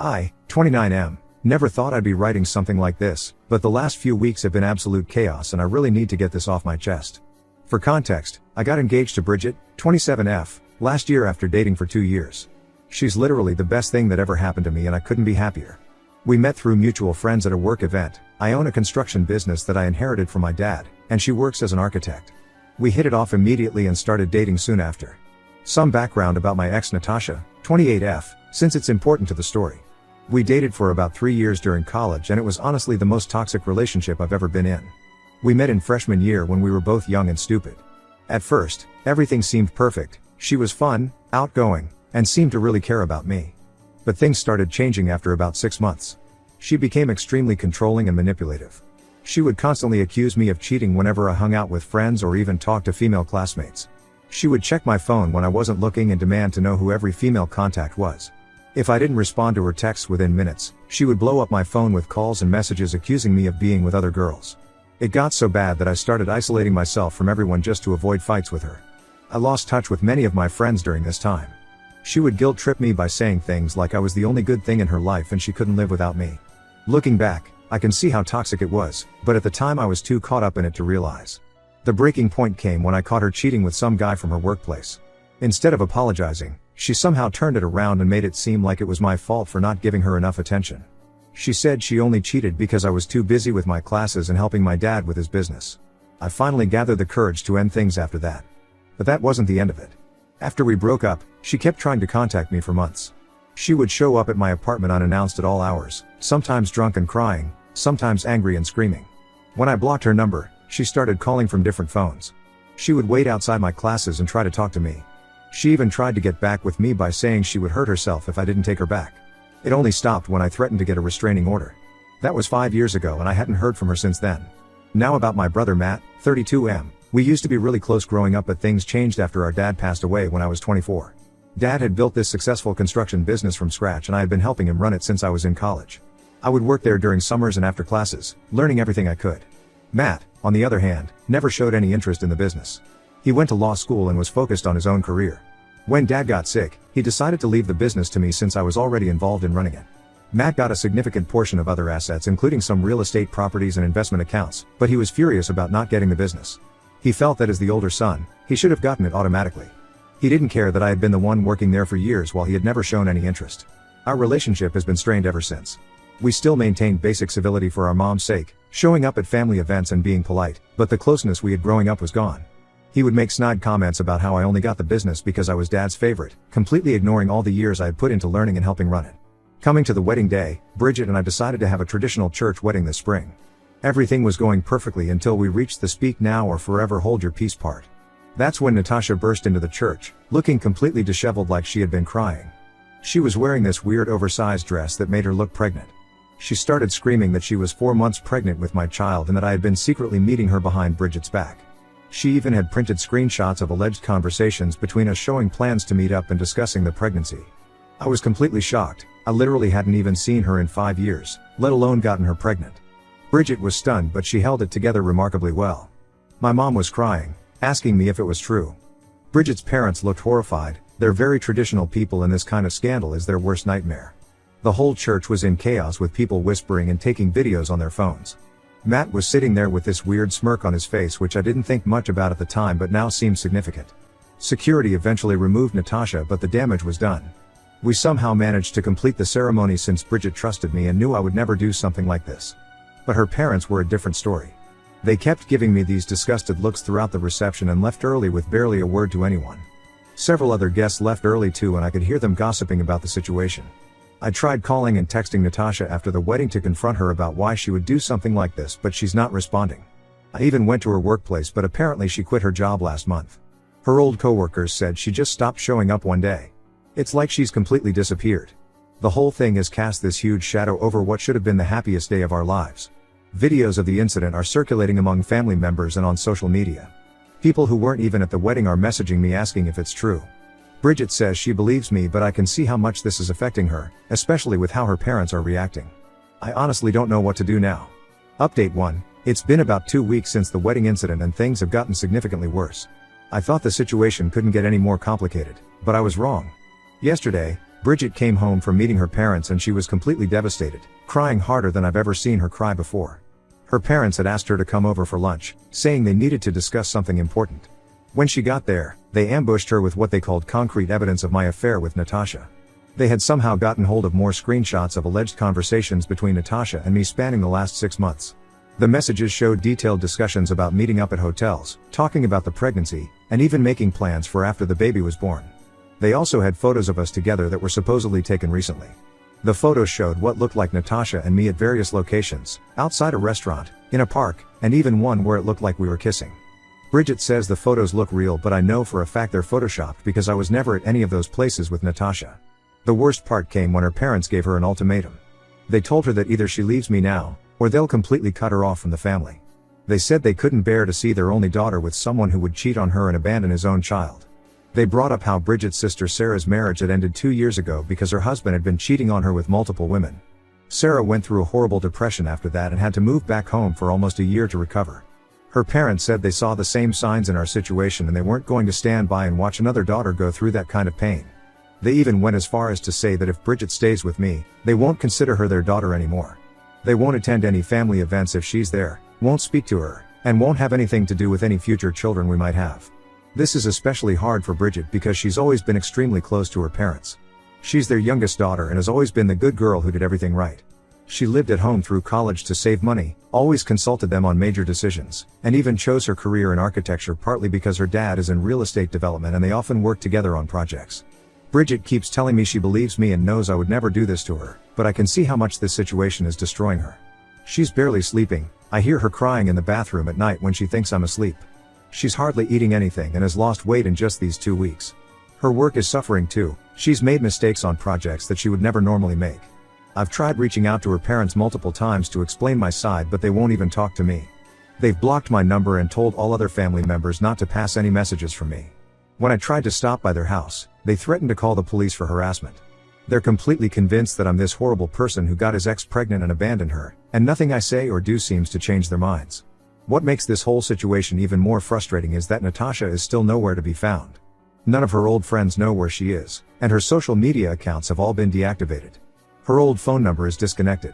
I, 29M, never thought I'd be writing something like this, but the last few weeks have been absolute chaos and I really need to get this off my chest. For context, I got engaged to Bridget, 27F, last year after dating for 2 years. She's literally the best thing that ever happened to me and I couldn't be happier. We met through mutual friends at a work event. I own a construction business that I inherited from my dad, and she works as an architect. We hit it off immediately and started dating soon after. Some background about my ex Natasha, 28F, since it's important to the story. We dated for about 3 years during college and it was honestly the most toxic relationship I've ever been in. We met in freshman year when we were both young and stupid. At first, everything seemed perfect. She was fun, outgoing, and seemed to really care about me. But things started changing after about 6 months. She became extremely controlling and manipulative. She would constantly accuse me of cheating whenever I hung out with friends or even talked to female classmates. She would check my phone when I wasn't looking and demand to know who every female contact was. If I didn't respond to her texts within minutes, she would blow up my phone with calls and messages accusing me of being with other girls. It got so bad that I started isolating myself from everyone just to avoid fights with her. I lost touch with many of my friends during this time. She would guilt trip me by saying things like I was the only good thing in her life and she couldn't live without me. Looking back, I can see how toxic it was, but at the time I was too caught up in it to realize. The breaking point came when I caught her cheating with some guy from her workplace. Instead of apologizing, she somehow turned it around and made it seem like it was my fault for not giving her enough attention. She said she only cheated because I was too busy with my classes and helping my dad with his business. I finally gathered the courage to end things after that. But that wasn't the end of it. After we broke up, she kept trying to contact me for months. She would show up at my apartment unannounced at all hours, sometimes drunk and crying, sometimes angry and screaming. When I blocked her number, she started calling from different phones. She would wait outside my classes and try to talk to me. She even tried to get back with me by saying she would hurt herself if I didn't take her back. It only stopped when I threatened to get a restraining order. That was 5 years ago and I hadn't heard from her since then. Now about my brother Matt, 32M. We used to be really close growing up, but things changed after our dad passed away when I was 24. Dad had built this successful construction business from scratch and I had been helping him run it since I was in college. I would work there during summers and after classes, learning everything I could. Matt, on the other hand, never showed any interest in the business. He went to law school and was focused on his own career. When Dad got sick, he decided to leave the business to me since I was already involved in running it. Matt got a significant portion of other assets including some real estate properties and investment accounts, but he was furious about not getting the business. He felt that as the older son, he should have gotten it automatically. He didn't care that I had been the one working there for years while he had never shown any interest. Our relationship has been strained ever since. We still maintain basic civility for our mom's sake, showing up at family events and being polite, but the closeness we had growing up was gone. He would make snide comments about how I only got the business because I was Dad's favorite, completely ignoring all the years I had put into learning and helping run it. Coming to the wedding day, Bridget and I decided to have a traditional church wedding this spring. Everything was going perfectly until we reached the speak now or forever hold your peace part. That's when Natasha burst into the church, looking completely disheveled like she had been crying. She was wearing this weird oversized dress that made her look pregnant. She started screaming that she was 4 months pregnant with my child and that I had been secretly meeting her behind Bridget's back. She even had printed screenshots of alleged conversations between us showing plans to meet up and discussing the pregnancy. I was completely shocked. I literally hadn't even seen her in 5 years, let alone gotten her pregnant. Bridget was stunned, but she held it together remarkably well. My mom was crying, asking me if it was true. Bridget's parents looked horrified. They're very traditional people and this kind of scandal is their worst nightmare. The whole church was in chaos with people whispering and taking videos on their phones. Matt was sitting there with this weird smirk on his face, which I didn't think much about at the time but now seems significant. Security eventually removed Natasha, but the damage was done. We somehow managed to complete the ceremony since Bridget trusted me and knew I would never do something like this. But her parents were a different story. They kept giving me these disgusted looks throughout the reception and left early with barely a word to anyone. Several other guests left early too and I could hear them gossiping about the situation. I tried calling and texting Natasha after the wedding to confront her about why she would do something like this, but she's not responding. I even went to her workplace, but apparently she quit her job last month. Her old coworkers said she just stopped showing up one day. It's like she's completely disappeared. The whole thing has cast this huge shadow over what should have been the happiest day of our lives. Videos of the incident are circulating among family members and on social media. People who weren't even at the wedding are messaging me asking if it's true. Bridget says she believes me, but I can see how much this is affecting her, especially with how her parents are reacting. I honestly don't know what to do now. Update 1. It's been about 2 weeks since the wedding incident and things have gotten significantly worse. I thought the situation couldn't get any more complicated, but I was wrong. Yesterday, Bridget came home from meeting her parents and she was completely devastated, crying harder than I've ever seen her cry before. Her parents had asked her to come over for lunch, saying they needed to discuss something important. When she got there, they ambushed her with what they called concrete evidence of my affair with Natasha. They had somehow gotten hold of more screenshots of alleged conversations between Natasha and me spanning the last 6 months. The messages showed detailed discussions about meeting up at hotels, talking about the pregnancy, and even making plans for after the baby was born. They also had photos of us together that were supposedly taken recently. The photos showed what looked like Natasha and me at various locations, outside a restaurant, in a park, and even one where it looked like we were kissing. Bridget says the photos look real, but I know for a fact they're photoshopped because I was never at any of those places with Natasha. The worst part came when her parents gave her an ultimatum. They told her that either she leaves me now, or they'll completely cut her off from the family. They said they couldn't bear to see their only daughter with someone who would cheat on her and abandon his own child. They brought up how Bridget's sister Sarah's marriage had ended 2 years ago because her husband had been cheating on her with multiple women. Sarah went through a horrible depression after that and had to move back home for almost a year to recover. Her parents said they saw the same signs in our situation and they weren't going to stand by and watch another daughter go through that kind of pain. They even went as far as to say that if Bridget stays with me, they won't consider her their daughter anymore. They won't attend any family events if she's there, won't speak to her, and won't have anything to do with any future children we might have. This is especially hard for Bridget because she's always been extremely close to her parents. She's their youngest daughter and has always been the good girl who did everything right. She lived at home through college to save money, always consulted them on major decisions, and even chose her career in architecture partly because her dad is in real estate development and they often work together on projects. Bridget keeps telling me she believes me and knows I would never do this to her, but I can see how much this situation is destroying her. She's barely sleeping. I hear her crying in the bathroom at night when she thinks I'm asleep. She's hardly eating anything and has lost weight in just these 2 weeks. Her work is suffering too. She's made mistakes on projects that she would never normally make. I've tried reaching out to her parents multiple times to explain my side, but they won't even talk to me. They've blocked my number and told all other family members not to pass any messages from me. When I tried to stop by their house, they threatened to call the police for harassment. They're completely convinced that I'm this horrible person who got his ex pregnant and abandoned her, and nothing I say or do seems to change their minds. What makes this whole situation even more frustrating is that Natasha is still nowhere to be found. None of her old friends know where she is, and her social media accounts have all been deactivated. Her old phone number is disconnected.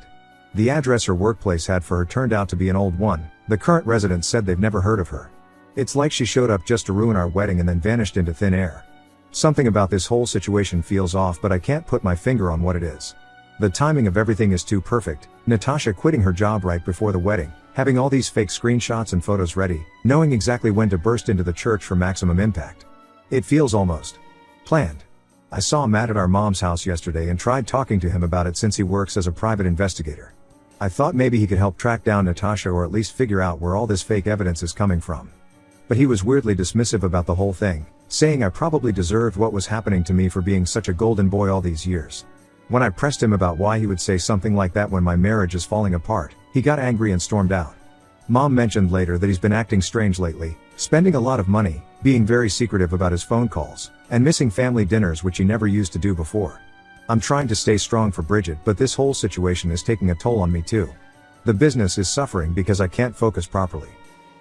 The address her workplace had for her turned out to be an old one. The current residents said they've never heard of her. It's like she showed up just to ruin our wedding and then vanished into thin air. Something about this whole situation feels off, but I can't put my finger on what it is. The timing of everything is too perfect. Natasha quitting her job right before the wedding, having all these fake screenshots and photos ready, knowing exactly when to burst into the church for maximum impact. It feels almost planned. I saw Matt at our mom's house yesterday and tried talking to him about it since he works as a private investigator. I thought maybe he could help track down Natasha or at least figure out where all this fake evidence is coming from. But he was weirdly dismissive about the whole thing, saying I probably deserved what was happening to me for being such a golden boy all these years. When I pressed him about why he would say something like that when my marriage is falling apart, he got angry and stormed out. Mom mentioned later that he's been acting strange lately, spending a lot of money, being very secretive about his phone calls, and missing family dinners which he never used to do before. I'm trying to stay strong for Bridget, but this whole situation is taking a toll on me too. The business is suffering because I can't focus properly.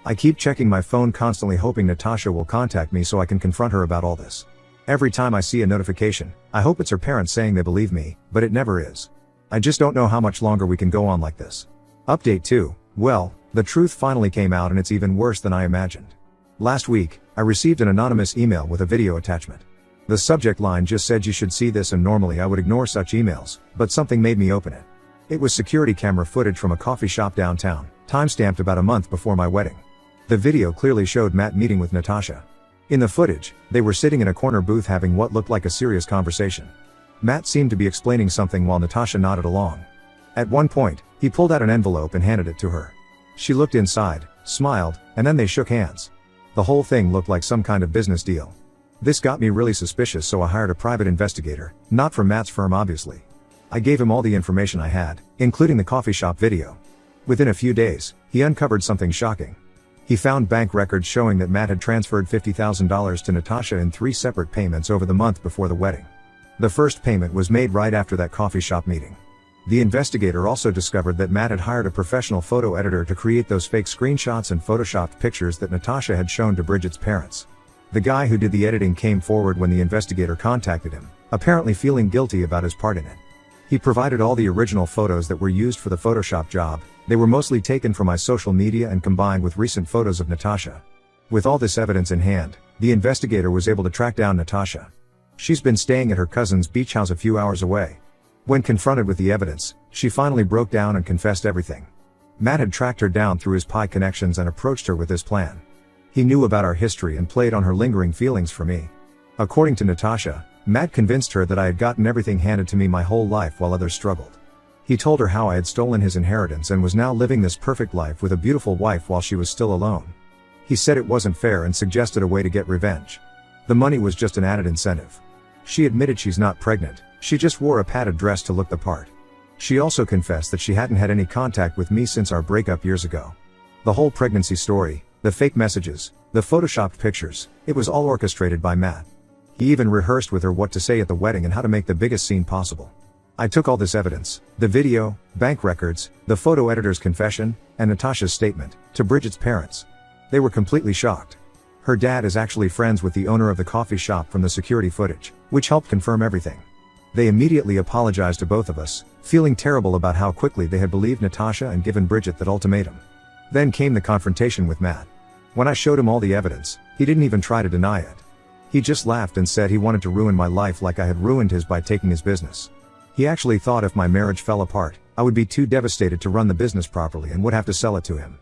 I keep checking my phone constantly hoping Natasha will contact me so I can confront her about all this. Every time I see a notification, I hope it's her parents saying they believe me, but it never is. I just don't know how much longer we can go on like this. Update 2. Well, the truth finally came out and it's even worse than I imagined. Last week, I received an anonymous email with a video attachment. The subject line just said you should see this, and normally I would ignore such emails, but something made me open it. It was security camera footage from a coffee shop downtown, timestamped about a month before my wedding. The video clearly showed Matt meeting with Natasha. In the footage, they were sitting in a corner booth having what looked like a serious conversation. Matt seemed to be explaining something while Natasha nodded along. At one point, he pulled out an envelope and handed it to her. She looked inside, smiled, and then they shook hands. The whole thing looked like some kind of business deal. This got me really suspicious, so I hired a private investigator, not from Matt's firm obviously. I gave him all the information I had, including the coffee shop video. Within a few days, he uncovered something shocking. He found bank records showing that Matt had transferred $50,000 to Natasha in 3 separate payments over the month before the wedding. The first payment was made right after that coffee shop meeting. The investigator also discovered that Matt had hired a professional photo editor to create those fake screenshots and photoshopped pictures that Natasha had shown to Bridget's parents. The guy who did the editing came forward when the investigator contacted him, apparently feeling guilty about his part in it. He provided all the original photos that were used for the Photoshop job. They were mostly taken from my social media and combined with recent photos of Natasha. With all this evidence in hand, the investigator was able to track down Natasha. She's been staying at her cousin's beach house a few hours away. When confronted with the evidence, she finally broke down and confessed everything. Matt had tracked her down through his Pi connections and approached her with this plan. He knew about our history and played on her lingering feelings for me. According to Natasha, Matt convinced her that I had gotten everything handed to me my whole life while others struggled. He told her how I had stolen his inheritance and was now living this perfect life with a beautiful wife while she was still alone. He said it wasn't fair and suggested a way to get revenge. The money was just an added incentive. She admitted she's not pregnant, she just wore a padded dress to look the part. She also confessed that she hadn't had any contact with me since our breakup years ago. The whole pregnancy story, the fake messages, the photoshopped pictures, it was all orchestrated by Matt. He even rehearsed with her what to say at the wedding and how to make the biggest scene possible. I took all this evidence, the video, bank records, the photo editor's confession, and Natasha's statement, to Bridget's parents. They were completely shocked. Her dad is actually friends with the owner of the coffee shop from the security footage, which helped confirm everything. They immediately apologized to both of us, feeling terrible about how quickly they had believed Natasha and given Bridget that ultimatum. Then came the confrontation with Matt. When I showed him all the evidence, he didn't even try to deny it. He just laughed and said he wanted to ruin my life like I had ruined his by taking his business. He actually thought if my marriage fell apart, I would be too devastated to run the business properly and would have to sell it to him.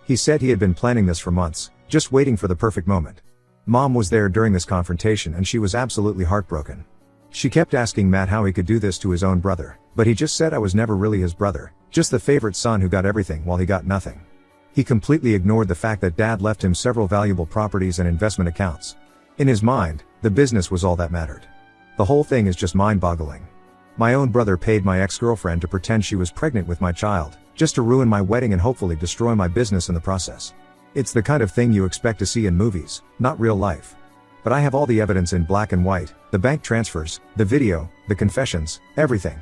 He said he had been planning this for months, just waiting for the perfect moment. Mom was there during this confrontation and she was absolutely heartbroken. She kept asking Matt how he could do this to his own brother, but he just said I was never really his brother, just the favorite son who got everything while he got nothing. He completely ignored the fact that Dad left him several valuable properties and investment accounts. In his mind, the business was all that mattered. The whole thing is just mind-boggling. My own brother paid my ex-girlfriend to pretend she was pregnant with my child, just to ruin my wedding and hopefully destroy my business in the process. It's the kind of thing you expect to see in movies, not real life. But I have all the evidence in black and white, the bank transfers, the video, the confessions, everything.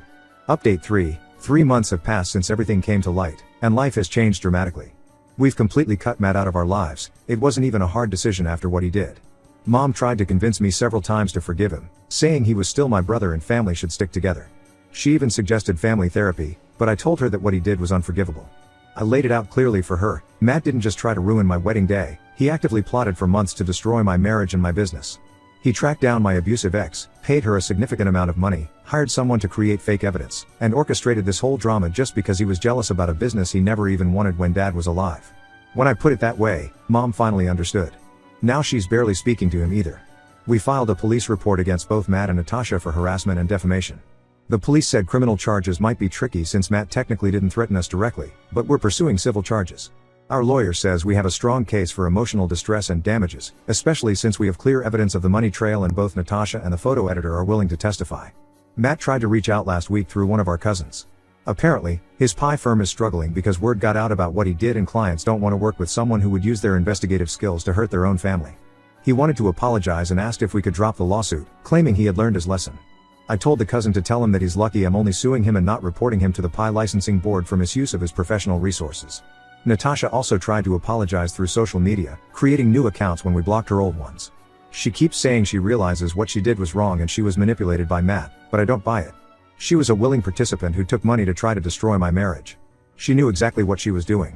Update 3 months have passed since everything came to light, and life has changed dramatically. We've completely cut Matt out of our lives. It wasn't even a hard decision after what he did. Mom tried to convince me several times to forgive him, saying he was still my brother and family should stick together. She even suggested family therapy, but I told her that what he did was unforgivable. I laid it out clearly for her. Matt didn't just try to ruin my wedding day, he actively plotted for months to destroy my marriage and my business. He tracked down my abusive ex, paid her a significant amount of money, hired someone to create fake evidence, and orchestrated this whole drama just because he was jealous about a business he never even wanted when Dad was alive. When I put it that way, Mom finally understood. Now she's barely speaking to him either. We filed a police report against both Matt and Natasha for harassment and defamation. The police said criminal charges might be tricky since Matt technically didn't threaten us directly, but we're pursuing civil charges. Our lawyer says we have a strong case for emotional distress and damages, especially since we have clear evidence of the money trail and both Natasha and the photo editor are willing to testify. Matt tried to reach out last week through one of our cousins. Apparently, his Pi firm is struggling because word got out about what he did and clients don't want to work with someone who would use their investigative skills to hurt their own family. He wanted to apologize and asked if we could drop the lawsuit, claiming he had learned his lesson. I told the cousin to tell him that he's lucky I'm only suing him and not reporting him to the Pi licensing board for misuse of his professional resources. Natasha also tried to apologize through social media, creating new accounts when we blocked her old ones. She keeps saying she realizes what she did was wrong and she was manipulated by Matt, but I don't buy it. She was a willing participant who took money to try to destroy my marriage. She knew exactly what she was doing.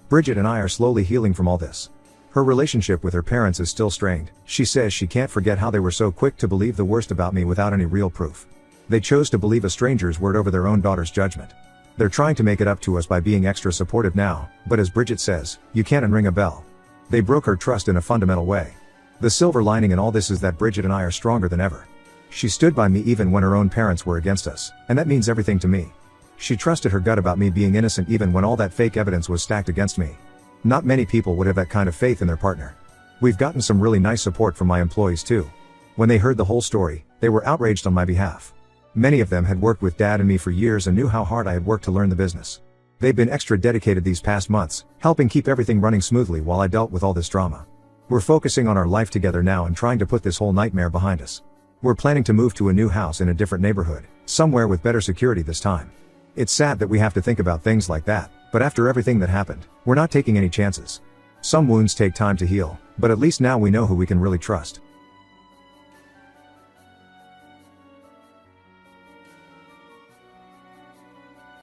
Bridget and I are slowly healing from all this. Her relationship with her parents is still strained. She says she can't forget how they were so quick to believe the worst about me without any real proof. They chose to believe a stranger's word over their own daughter's judgment. They're trying to make it up to us by being extra supportive now, but as Bridget says, you can't unring a bell. They broke her trust in a fundamental way. The silver lining in all this is that Bridget and I are stronger than ever. She stood by me even when her own parents were against us, and that means everything to me. She trusted her gut about me being innocent even when all that fake evidence was stacked against me. Not many people would have that kind of faith in their partner. We've gotten some really nice support from my employees too. When they heard the whole story, they were outraged on my behalf. Many of them had worked with Dad and me for years and knew how hard I had worked to learn the business. They've been extra dedicated these past months, helping keep everything running smoothly while I dealt with all this drama. We're focusing on our life together now and trying to put this whole nightmare behind us. We're planning to move to a new house in a different neighborhood, somewhere with better security this time. It's sad that we have to think about things like that, but after everything that happened, we're not taking any chances. Some wounds take time to heal, but at least now we know who we can really trust.